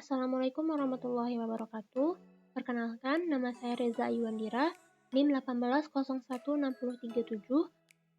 Assalamualaikum warahmatullahi wabarakatuh. Perkenalkan, nama saya Reza Ayuandira, NIM 1801637,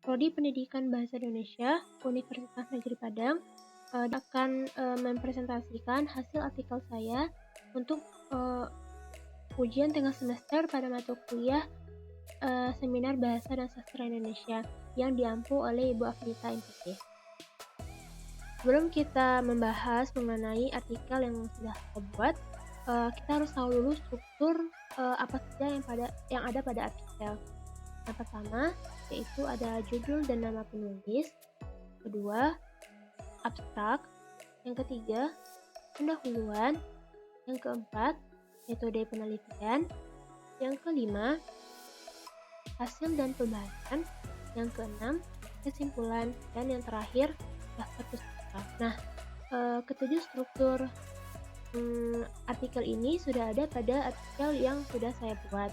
Prodi Pendidikan Bahasa Indonesia, Universitas Negeri Padang, akan mempresentasikan hasil artikel saya untuk ujian tengah semester pada mata kuliah Seminar Bahasa dan Sastra Indonesia yang diampu oleh Ibu Afnita MPT. Sebelum kita membahas mengenai artikel yang sudah kita buat, kita harus tahu dulu struktur apa saja yang ada pada artikel. Yang pertama yaitu ada judul dan nama penulis, kedua abstrak, yang ketiga pendahuluan, yang keempat metode penelitian, yang kelima hasil dan pembahasan, yang keenam kesimpulan, dan yang terakhir daftar pustaka. Nah, ketujuh struktur artikel ini sudah ada pada artikel yang sudah saya buat.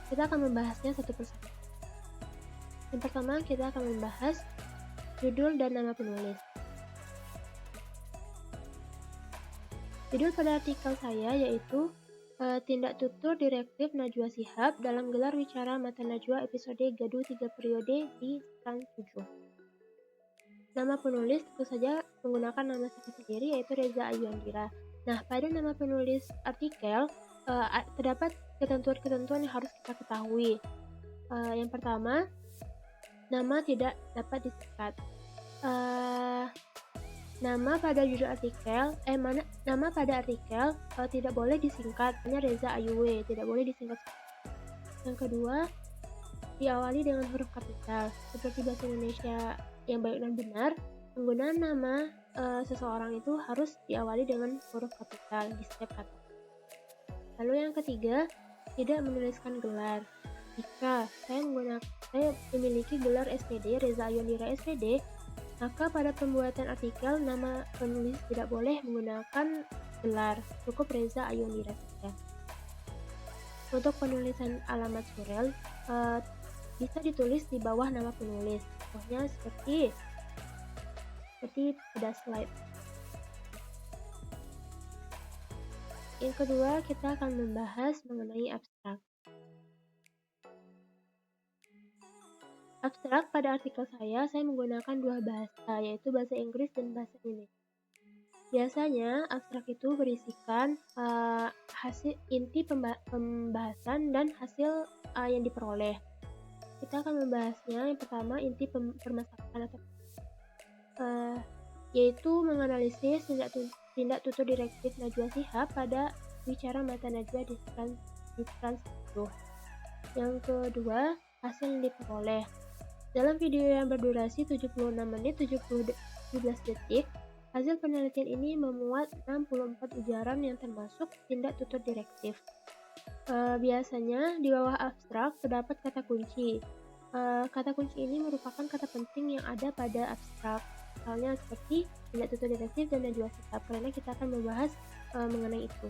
Kita akan membahasnya satu persatu. Yang pertama, kita akan membahas judul dan nama penulis. Judul pada artikel saya yaitu Tindak Tutur Direktif Najwa Shihab dalam gelar wicara Mata Najwa episode Gaduh 3 periode di Stan 7. Nama penulis tentu saja menggunakan nama saya sendiri yaitu Reza Ayuandira. Nah, pada nama penulis artikel terdapat ketentuan-ketentuan yang harus kita ketahui. Yang pertama, nama tidak dapat disingkat. Nama pada judul artikel, nama pada artikel tidak boleh disingkat, hanya Reza Ayuwe, tidak boleh disingkat. Yang kedua, diawali dengan huruf kapital, seperti bahasa Indonesia yang baik dan benar. Penggunaan nama seseorang itu harus diawali dengan huruf kapital di setiap kata. Lalu yang ketiga, tidak menuliskan gelar. Jika saya memiliki gelar SPD, Reza Ayuandira SPD, maka pada pembuatan artikel nama penulis tidak boleh menggunakan gelar, cukup Reza Ayuandira saja. Untuk penulisan alamat surel bisa ditulis di bawah nama penulis, contohnya seperti pada slide. Yang kedua, kita akan membahas mengenai abstrak. Abstrak pada artikel saya menggunakan dua bahasa, yaitu bahasa Inggris dan bahasa Indonesia. Biasanya abstrak itu berisikan hasil inti pembahasan dan hasil yang diperoleh. Kita akan membahasnya. Yang pertama, inti permasalahan yaitu menganalisis tindak tutur direktif Najwa Shihab pada wicara Mata Najwa di Stan 10. Yang kedua, hasil yang diperoleh. Dalam video yang berdurasi 76 menit 17 detik, hasil penelitian ini memuat 64 ujaran yang termasuk tindak tutur direktif. Biasanya di bawah abstrak terdapat kata kunci. Kata kunci ini merupakan kata penting yang ada pada abstrak. Misalnya seperti tindak tutur direktif dan Najwa Shihab, karena kita akan membahas mengenai itu.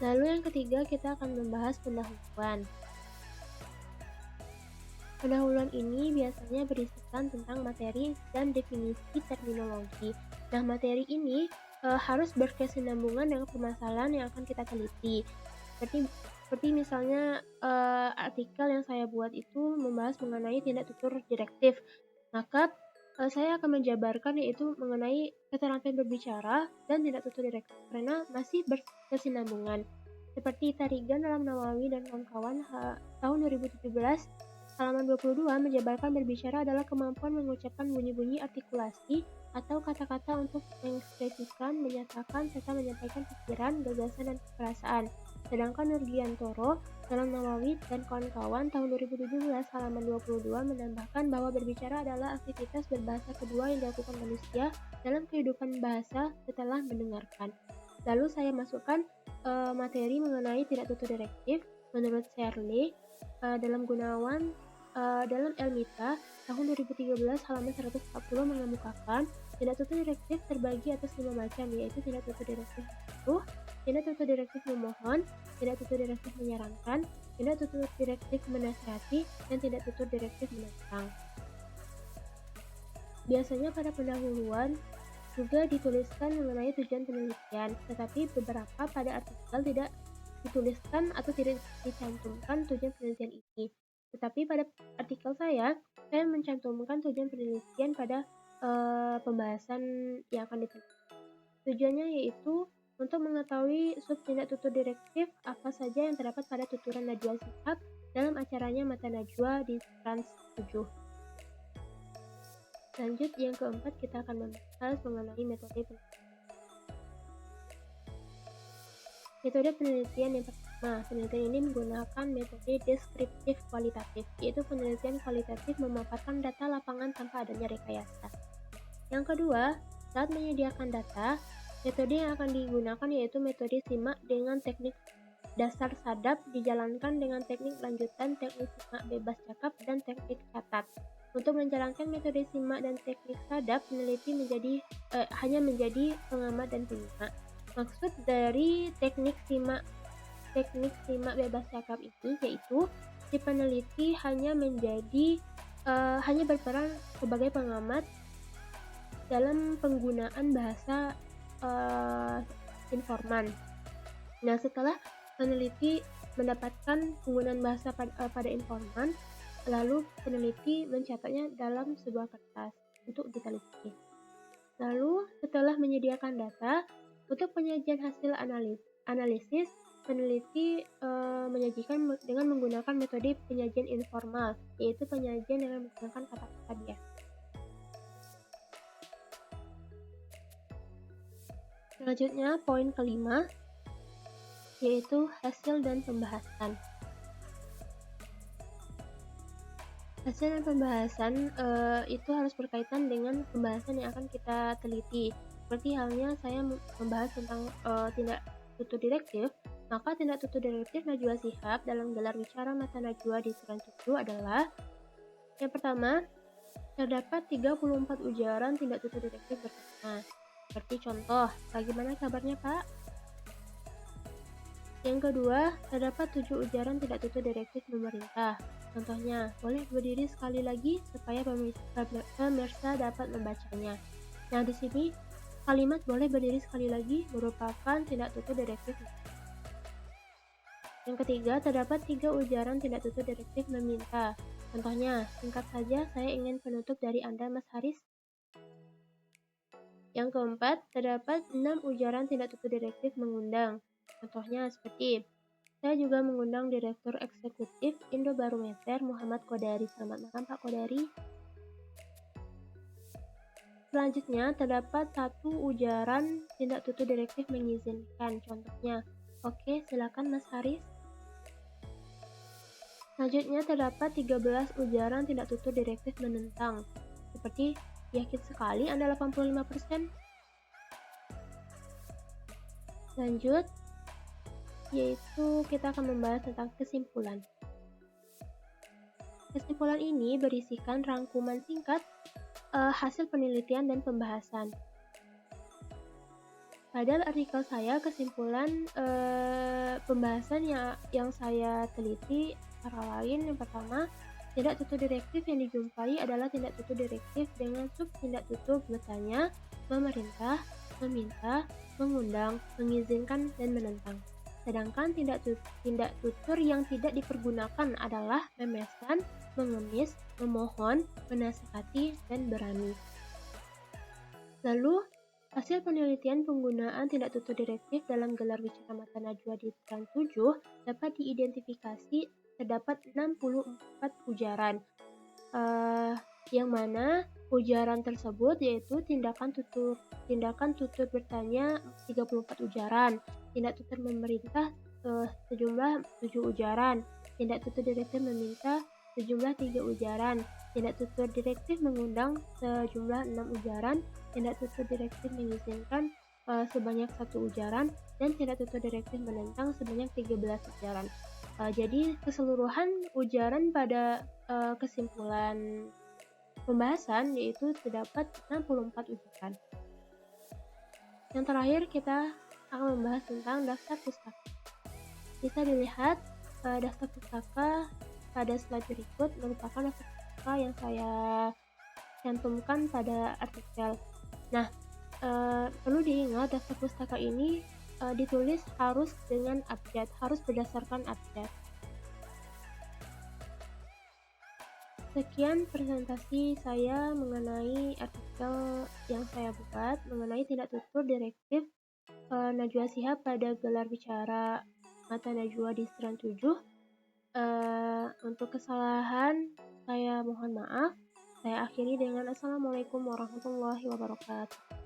Lalu yang ketiga, kita akan membahas pendahuluan. Pendahuluan ini biasanya berisikan tentang materi dan definisi terminologi. Nah, materi ini harus berkesinambungan dengan permasalahan yang akan kita teliti. Seperti misalnya artikel yang saya buat itu membahas mengenai tindak tutur direktif. Maka saya akan menjabarkan yaitu mengenai keterampilan berbicara dan tindak tutur direktif karena masih berkesinambungan. Seperti Tarigan dalam Nawawi dan kawan-kawan tahun 2017 halaman 22 menjabarkan berbicara adalah kemampuan mengucapkan bunyi-bunyi artikulasi atau kata-kata untuk mengekspresikan, menyatakan, serta menyampaikan pikiran, gagasan, dan perasaan. Sedangkan Nurgiantoro dalam Nawawi dan kawan-kawan tahun 2017 halaman 22 menambahkan bahwa berbicara adalah aktivitas berbahasa kedua yang dilakukan manusia dalam kehidupan bahasa setelah mendengarkan. Lalu saya masukkan materi mengenai tindak tutur direktif menurut Shirley dalam Gunawan dalam Elmita tahun 2013 halaman 140 mengemukakan tindak tutur direktif terbagi atas 5 macam, yaitu tindak tutur direktif menyuruh, tindak tutur direktif memohon, tindak tutur direktif menyarankan, tindak tutur direktif menasihati, dan tindak tutur direktif menentang. Biasanya pada pendahuluan juga dituliskan mengenai tujuan penelitian, tetapi beberapa pada artikel tidak dituliskan atau tidak dicantumkan tujuan penelitian ini. Tetapi pada artikel saya mencantumkan tujuan penelitian pada pembahasan yang akan diteliti. Tujuannya yaitu untuk mengetahui sub tindak tutur direktif apa saja yang terdapat pada tuturan Najwa Shihab dalam acaranya Mata Najwa di Trans 7. Lanjut yang keempat, kita akan membahas mengenai metode penelitian. Metode penelitian yang pertama, penelitian ini menggunakan metode deskriptif kualitatif, yaitu penelitian kualitatif memaparkan data lapangan tanpa adanya rekayasa. Yang kedua, saat menyediakan data, metode yang akan digunakan yaitu metode simak dengan teknik dasar sadap dijalankan dengan teknik lanjutan, teknik simak bebas cakap, dan teknik catat. Untuk menjalankan metode simak dan teknik sadap, peneliti hanya menjadi pengamat dan penyimak. Maksud dari teknik simak bebas cakap ini yaitu si peneliti hanya berperan sebagai pengamat dalam penggunaan bahasa informan. Nah, setelah peneliti mendapatkan penggunaan bahasa pada informan, lalu peneliti mencatatnya dalam sebuah kertas untuk diteliti. Lalu setelah menyediakan data, untuk penyajian hasil analisis, peneliti menyajikan dengan menggunakan metode penyajian informal, yaitu penyajian dengan menggunakan kata-kata biasa. Selanjutnya, poin kelima, yaitu hasil dan pembahasan. Hasil dan pembahasan itu harus berkaitan dengan pembahasan yang akan kita teliti. Seperti halnya saya membahas tentang tindak tutur direktif, maka tindak tutur direktif Najwa Shihab dalam gelar bicara Mata Najwa di Trans 7 adalah yang pertama, terdapat 34 ujaran tindak tutur direktif bersama. Seperti contoh, bagaimana kabarnya Pak? Yang kedua, terdapat 7 ujaran tindak tutur direktif pemerintah. Contohnya, boleh berdiri sekali lagi supaya pemirsa dapat membacanya. Nah, di sini kalimat boleh berdiri sekali lagi merupakan tindak tutur direktif. Yang ketiga, terdapat 3 ujaran tindak tutur direktif meminta. Contohnya, singkat saja, saya ingin penutup dari Anda, Mas Haris. Yang keempat, terdapat 6 ujaran tindak tutur direktif mengundang. Contohnya seperti, saya juga mengundang Direktur Eksekutif Indobarometer Muhammad Kodari. Selamat malam Pak Kodari. Selanjutnya, terdapat 1 ujaran tindak tutur direktif mengizinkan. Contohnya, oke, silakan Mas Haris. Selanjutnya, terdapat 13 ujaran tindak tutur direktif menentang. Seperti, yakin sekali Anda 85%. Lanjut, yaitu kita akan membahas tentang kesimpulan. Kesimpulan ini berisikan rangkuman singkat hasil penelitian dan pembahasan. Pada artikel saya, kesimpulan pembahasan yang saya teliti antara lain, yang pertama, tindak tutur direktif yang dijumpai adalah tindak tutur direktif dengan sub tindak tutur bertanya, memerintah, meminta, mengundang, mengizinkan, dan menentang. Sedangkan tindak tutur yang tidak dipergunakan adalah memesan, mengemis, memohon, menasihati, dan berani. Lalu, hasil penelitian penggunaan tindak tutur direktif dalam gelar bicara Mata Najwa di Trans 7 dapat diidentifikasi terdapat 64 ujaran, yang mana ujaran tersebut yaitu tindakan tutur bertanya 34 ujaran, tindak tutur memerintah sejumlah 7 ujaran, tindak tutur direktif meminta sejumlah 3 ujaran, tindak tutur direktif mengundang sejumlah 6 ujaran, tindak tutur direktif mengizinkan sebanyak 1 ujaran, dan tindak tutur direktif menentang sebanyak 13 ujaran. Jadi keseluruhan ujaran pada kesimpulan pembahasan yaitu terdapat 64 ujaran. Yang terakhir, kita akan membahas tentang daftar pustaka. Bisa dilihat daftar pustaka pada slide berikut merupakan daftar pustaka yang saya cantumkan pada artikel. Nah, Perlu diingat daftar pustaka ini, ditulis harus dengan abjad, harus berdasarkan abjad. Sekian presentasi saya mengenai artikel yang saya buat mengenai tindak tutur direktif Najwa Shihab pada gelar bicara Mata Najwa di Seran 7. Untuk kesalahan saya mohon maaf. Saya akhiri dengan Assalamualaikum warahmatullahi wabarakatuh.